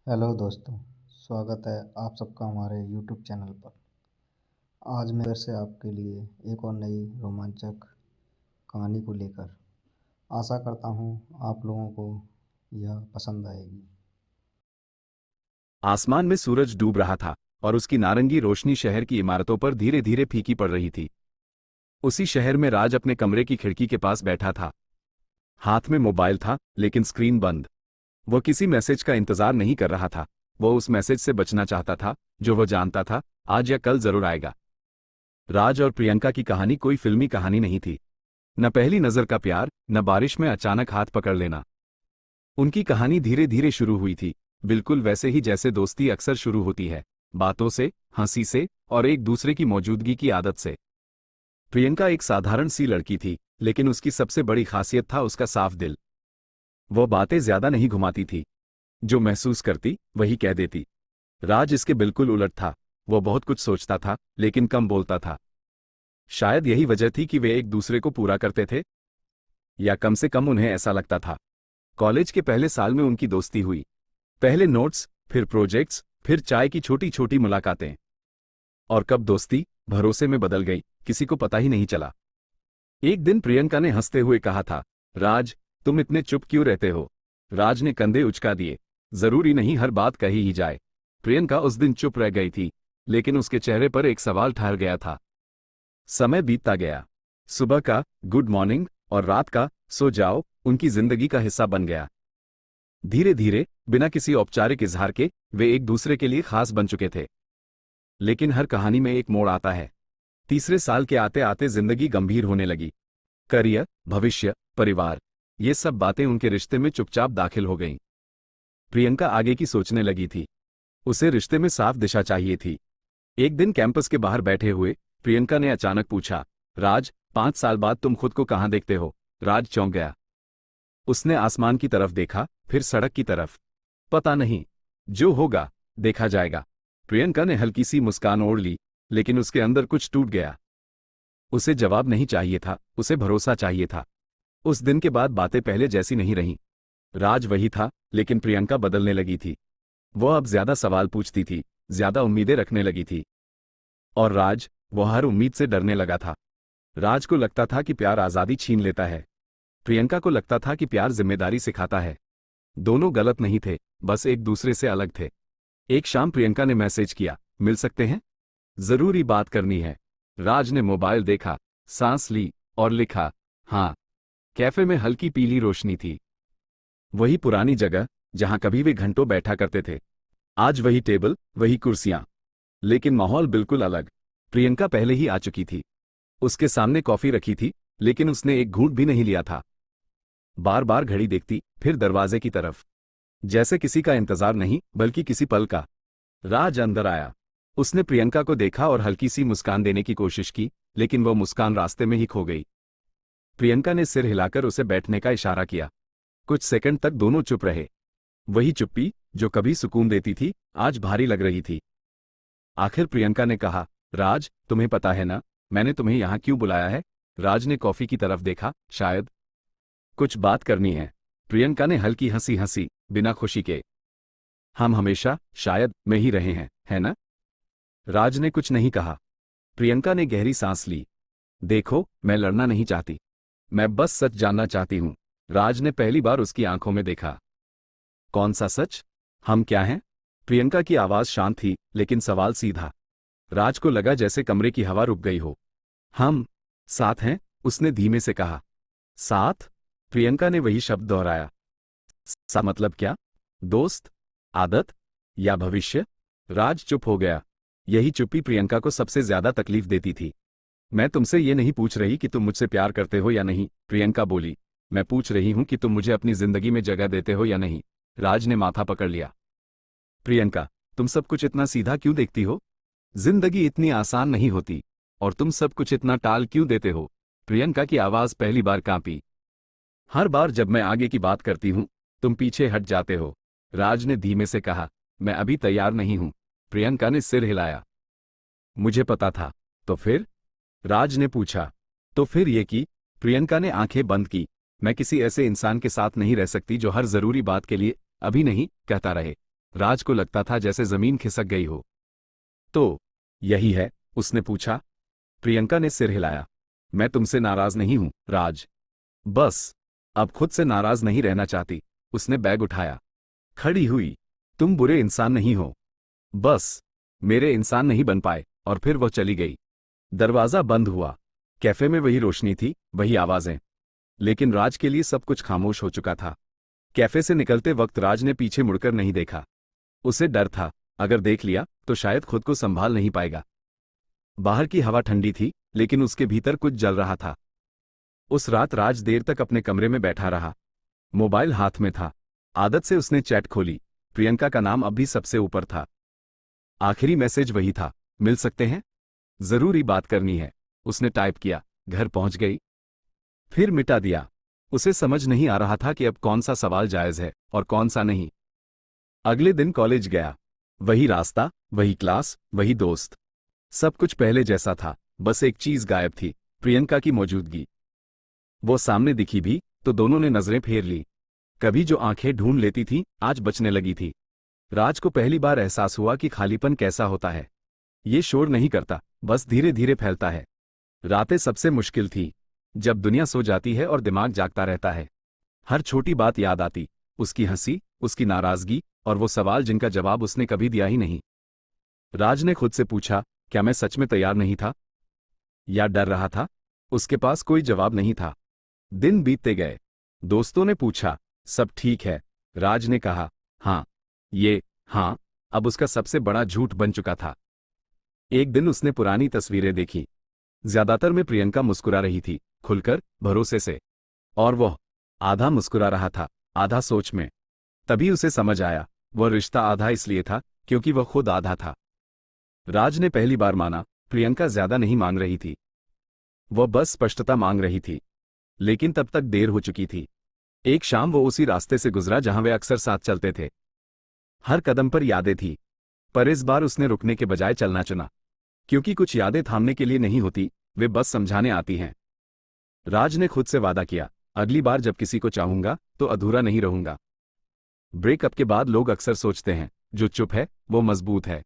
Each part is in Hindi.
हेलो दोस्तों। स्वागत है आप सबका हमारे यूट्यूब चैनल पर। आज मैं फिर से आपके लिए एक और नई रोमांचक कहानी को लेकर आशा करता हूँ आप लोगों को यह पसंद आएगी। आसमान में सूरज डूब रहा था और उसकी नारंगी रोशनी शहर की इमारतों पर धीरे धीरे फीकी पड़ रही थी। उसी शहर में राज अपने कमरे की खिड़की के पास बैठा था। हाथ में मोबाइल था लेकिन स्क्रीन बंद। वो किसी मैसेज का इंतजार नहीं कर रहा था। वो उस मैसेज से बचना चाहता था जो वो जानता था आज या कल जरूर आएगा। राज और प्रियंका की कहानी कोई फिल्मी कहानी नहीं थी। न पहली नजर का प्यार, न बारिश में अचानक हाथ पकड़ लेना। उनकी कहानी धीरे धीरे शुरू हुई थी, बिल्कुल वैसे ही जैसे दोस्ती अक्सर शुरू होती है, बातों से, हंसी से और एक दूसरे की मौजूदगी की आदत से। प्रियंका एक साधारण सी लड़की थी, लेकिन उसकी सबसे बड़ी खासियत था उसका साफ दिल। वो बातें ज्यादा नहीं घुमाती थी। जो महसूस करती वही कह देती। राज इसके बिल्कुल उलट था। वो बहुत कुछ सोचता था लेकिन कम बोलता था। शायद यही वजह थी कि वे एक दूसरे को पूरा करते थे, या कम से कम उन्हें ऐसा लगता था। कॉलेज के पहले साल में उनकी दोस्ती हुई। पहले नोट्स, फिर प्रोजेक्ट्स, फिर चाय की छोटी छोटी मुलाकातें। और कब दोस्ती भरोसे में बदल गई, किसी को पता ही नहीं चला। एक दिन प्रियंका ने हंसते हुए कहा था, राज, तुम इतने चुप क्यों रहते हो? राज ने कंधे उचका दिए। जरूरी नहीं हर बात कही ही जाए। प्रियंका उस दिन चुप रह गई थी, लेकिन उसके चेहरे पर एक सवाल ठहर गया था। समय बीतता गया। सुबह का गुड मॉर्निंग और रात का सो जाओ उनकी जिंदगी का हिस्सा बन गया। धीरे धीरे, बिना किसी औपचारिक इजहार के, वे एक दूसरे के लिए खास बन चुके थे। लेकिन हर कहानी में एक मोड़ आता है। तीसरे साल के आते आते जिंदगी गंभीर होने लगी। करियर, भविष्य, परिवार, ये सब बातें उनके रिश्ते में चुपचाप दाखिल हो गईं। प्रियंका आगे की सोचने लगी थी। उसे रिश्ते में साफ दिशा चाहिए थी। एक दिन कैंपस के बाहर बैठे हुए प्रियंका ने अचानक पूछा, राज, 5 साल बाद तुम खुद को कहाँ देखते हो? राज चौंक गया। उसने आसमान की तरफ देखा, फिर सड़क की तरफ। पता नहीं, जो होगा देखा जाएगा। प्रियंका ने हल्की सी मुस्कान ओढ़ ली, लेकिन उसके अंदर कुछ टूट गया। उसे जवाब नहीं चाहिए था, उसे भरोसा चाहिए था। उस दिन के बाद बातें पहले जैसी नहीं रहीं। राज वही था, लेकिन प्रियंका बदलने लगी थी। वो अब ज्यादा सवाल पूछती थी, ज्यादा उम्मीदें रखने लगी थी। और राज, वो हर उम्मीद से डरने लगा था। राज को लगता था कि प्यार आजादी छीन लेता है। प्रियंका को लगता था कि प्यार जिम्मेदारी सिखाता है। दोनों गलत नहीं थे, बस एक दूसरे से अलग थे। एक शाम प्रियंका ने मैसेज किया, मिल सकते हैं? जरूरी बात करनी है। राज ने मोबाइल देखा, सांस ली और लिखा, हाँ। कैफे में हल्की पीली रोशनी थी। वही पुरानी जगह जहां कभी वे घंटों बैठा करते थे। आज वही टेबल, वही कुर्सियां, लेकिन माहौल बिल्कुल अलग। प्रियंका पहले ही आ चुकी थी। उसके सामने कॉफी रखी थी, लेकिन उसने एक घूंट भी नहीं लिया था। बार बार घड़ी देखती, फिर दरवाजे की तरफ, जैसे किसी का इंतजार नहीं बल्कि किसी पल का। राज अंदर आया। उसने प्रियंका को देखा और हल्की सी मुस्कान देने की कोशिश की, लेकिन वो मुस्कान रास्ते में ही खो गई। प्रियंका ने सिर हिलाकर उसे बैठने का इशारा किया। कुछ सेकंड तक दोनों चुप रहे। वही चुप्पी जो कभी सुकून देती थी, आज भारी लग रही थी। आखिर प्रियंका ने कहा, राज, तुम्हें पता है ना मैंने तुम्हें यहां क्यों बुलाया है? राज ने कॉफी की तरफ देखा, शायद कुछ बात करनी है। प्रियंका ने हल्की हंसी हंसी, बिना खुशी के। हम हमेशा शायद में ही रहे हैं, है ना? राज ने कुछ नहीं कहा। प्रियंका ने गहरी सांस ली। देखो, मैं लड़ना नहीं चाहती, मैं बस सच जानना चाहती हूं। राज ने पहली बार उसकी आंखों में देखा। कौन सा सच? हम क्या हैं? प्रियंका की आवाज शांत थी, लेकिन सवाल सीधा। राज को लगा जैसे कमरे की हवा रुक गई हो। हम साथ हैं, उसने धीमे से कहा। साथ? प्रियंका ने वही शब्द दोहराया। सा मतलब क्या? दोस्त, आदत या भविष्य? राज चुप हो गया। यही चुप्पी प्रियंका को सबसे ज्यादा तकलीफ देती थी। मैं तुमसे ये नहीं पूछ रही कि तुम मुझसे प्यार करते हो या नहीं, प्रियंका बोली। मैं पूछ रही हूं कि तुम मुझे अपनी जिंदगी में जगह देते हो या नहीं। राज ने माथा पकड़ लिया। प्रियंका, तुम सब कुछ इतना सीधा क्यों देखती हो? जिंदगी इतनी आसान नहीं होती। और तुम सब कुछ इतना टाल क्यों देते हो? प्रियंका की आवाज पहली बार कांपी। हर बार जब मैं आगे की बात करती हूं, तुम पीछे हट जाते हो। राज ने धीमे से कहा, मैं अभी तैयार नहीं हूं। प्रियंका ने सिर हिलाया। मुझे पता था। तो फिर? राज ने पूछा। तो फिर ये कि, प्रियंका ने आंखें बंद की, मैं किसी ऐसे इंसान के साथ नहीं रह सकती जो हर जरूरी बात के लिए अभी नहीं कहता रहे। राज को लगता था जैसे जमीन खिसक गई हो। तो यही है? उसने पूछा। प्रियंका ने सिर हिलाया। मैं तुमसे नाराज नहीं हूं, राज। बस अब खुद से नाराज नहीं रहना चाहती। उसने बैग उठाया, खड़ी हुई। तुम बुरे इंसान नहीं हो, बस मेरे इंसान नहीं बन पाए। और फिर वह चली गई। दरवाजा बंद हुआ। कैफे में वही रोशनी थी, वही आवाजें, लेकिन राज के लिए सब कुछ खामोश हो चुका था। कैफे से निकलते वक्त राज ने पीछे मुड़कर नहीं देखा। उसे डर था, अगर देख लिया तो शायद खुद को संभाल नहीं पाएगा। बाहर की हवा ठंडी थी, लेकिन उसके भीतर कुछ जल रहा था। उस रात राज देर तक अपने कमरे में बैठा रहा। मोबाइल हाथ में था। आदत से उसने चैट खोली। प्रियंका का नाम अब भी सबसे ऊपर था। आखिरी मैसेज वही था, मिल सकते हैं, जरूरी बात करनी है। उसने टाइप किया, घर पहुंच गई। फिर मिटा दिया। उसे समझ नहीं आ रहा था कि अब कौन सा सवाल जायज है और कौन सा नहीं। अगले दिन कॉलेज गया। वही रास्ता, वही क्लास, वही दोस्त। सब कुछ पहले जैसा था, बस एक चीज गायब थी, प्रियंका की मौजूदगी। वो सामने दिखी भी तो दोनों ने नजरें फेर ली। कभी जो आंखें ढूंढ लेती थी, आज बचने लगी थी। राज को पहली बार एहसास हुआ कि खालीपन कैसा होता है। ये शोर नहीं करता, बस धीरे धीरे फैलता है। रातें सबसे मुश्किल थी, जब दुनिया सो जाती है और दिमाग जागता रहता है। हर छोटी बात याद आती, उसकी हंसी, उसकी नाराजगी, और वो सवाल जिनका जवाब उसने कभी दिया ही नहीं। राज ने खुद से पूछा, क्या मैं सच में तैयार नहीं था या डर रहा था? उसके पास कोई जवाब नहीं था। दिन बीतते गए। दोस्तों ने पूछा, सब ठीक है? राज ने कहा, हाँ। ये हाँ अब उसका सबसे बड़ा झूठ बन चुका था। एक दिन उसने पुरानी तस्वीरें देखी। ज्यादातर में प्रियंका मुस्कुरा रही थी, खुलकर, भरोसे से। और वह आधा मुस्कुरा रहा था, आधा सोच में। तभी उसे समझ आया, वह रिश्ता आधा इसलिए था क्योंकि वह खुद आधा था। राज ने पहली बार माना, प्रियंका ज्यादा नहीं मांग रही थी, वह बस स्पष्टता मांग रही थी। लेकिन तब तक देर हो चुकी थी। एक शाम वो उसी रास्ते से गुजरा जहां वे अक्सर साथ चलते थे। हर कदम पर यादें थी, पर इस बार उसने रुकने के बजाय चलना चुना। क्योंकि कुछ यादें थामने के लिए नहीं होती, वे बस समझाने आती हैं। राज ने खुद से वादा किया, अगली बार जब किसी को चाहूंगा तो अधूरा नहीं रहूंगा। ब्रेकअप के बाद लोग अक्सर सोचते हैं, जो चुप है वो मजबूत है।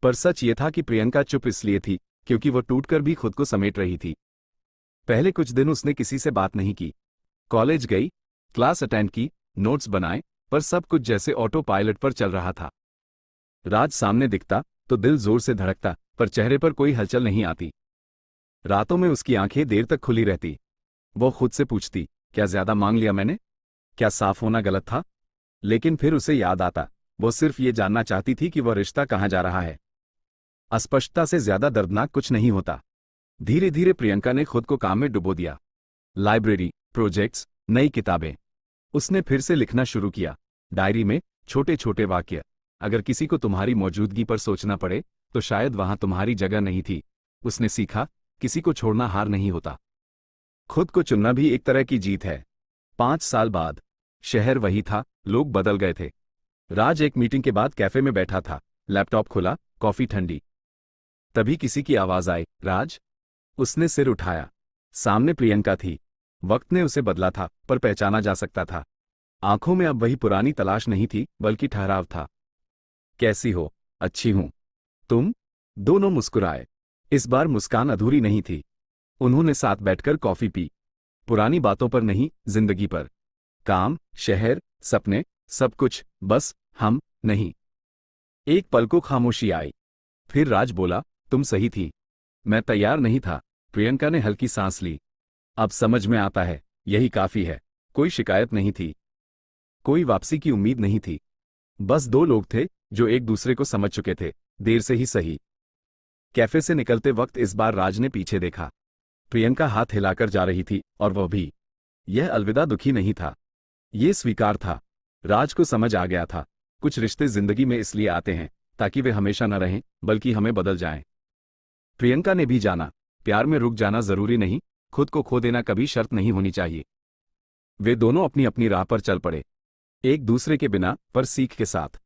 पर सच ये था कि प्रियंका चुप इसलिए थी क्योंकि वो टूटकर भी खुद को समेट रही थी। पहले कुछ दिन उसने किसी से बात नहीं की। कॉलेज गई, क्लास अटेंड की, नोट्स बनाए, पर सब कुछ जैसे ऑटो पायलट पर चल रहा था। राज सामने दिखता तो दिल जोर से धड़कता, पर चेहरे पर कोई हलचल नहीं आती। रातों में उसकी आंखें देर तक खुली रहती। वो खुद से पूछती, क्या ज्यादा मांग लिया मैंने? क्या साफ होना गलत था? लेकिन फिर उसे याद आता, वो सिर्फ ये जानना चाहती थी कि वह रिश्ता कहाँ जा रहा है। अस्पष्टता से ज्यादा दर्दनाक कुछ नहीं होता। धीरे धीरे प्रियंका ने खुद को काम में डुबो दिया। लाइब्रेरी, प्रोजेक्ट्स, नई किताबें। उसने फिर से लिखना शुरू किया, डायरी में छोटे छोटे वाक्य। अगर किसी को तुम्हारी मौजूदगी पर सोचना पड़े तो शायद वहां तुम्हारी जगह नहीं थी। उसने सीखा, किसी को छोड़ना हार नहीं होता, खुद को चुनना भी एक तरह की जीत है। 5 साल बाद शहर वही था, लोग बदल गए थे। राज एक मीटिंग के बाद कैफे में बैठा था, लैपटॉप खुला, कॉफी ठंडी। तभी किसी की आवाज आई, राज। उसने सिर उठाया। सामने प्रियंका थी। वक्त ने उसे बदला था, पर पहचाना जा सकता था। आंखों में अब वही पुरानी तलाश नहीं थी, बल्कि ठहराव था। कैसी हो? अच्छी हूं। तुम? दोनों मुस्कुराए। इस बार मुस्कान अधूरी नहीं थी। उन्होंने साथ बैठकर कॉफी पी। पुरानी बातों पर नहीं, जिंदगी पर। काम, शहर, सपने, सब कुछ, बस हम नहीं। एक पल को खामोशी आई। फिर राज बोला, तुम सही थी, मैं तैयार नहीं था। प्रियंका ने हल्की सांस ली। अब समझ में आता है, यही काफी है। कोई शिकायत नहीं थी, कोई वापसी की उम्मीद नहीं थी। बस दो लोग थे जो एक दूसरे को समझ चुके थे, देर से ही सही। कैफे से निकलते वक्त इस बार राज ने पीछे देखा। प्रियंका हाथ हिलाकर जा रही थी, और वह भी। यह अलविदा दुखी नहीं था, ये स्वीकार था। राज को समझ आ गया था, कुछ रिश्ते जिंदगी में इसलिए आते हैं ताकि वे हमेशा न रहें, बल्कि हमें बदल जाएं। प्रियंका ने भी जाना, प्यार में रुक जाना जरूरी नहीं, खुद को खो देना कभी शर्त नहीं होनी चाहिए। वे दोनों अपनी अपनी राह पर चल पड़े, एक दूसरे के बिना, पर सीख के साथ।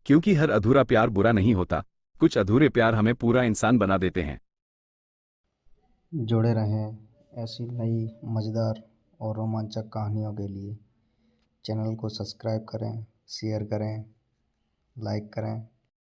क्योंकि हर अधूरा प्यार बुरा नहीं होता, कुछ अधूरे प्यार हमें पूरा इंसान बना देते हैं। जुड़े रहें ऐसी नई मज़ेदार और रोमांचक कहानियों के लिए। चैनल को सब्सक्राइब करें, शेयर करें लाइक करें।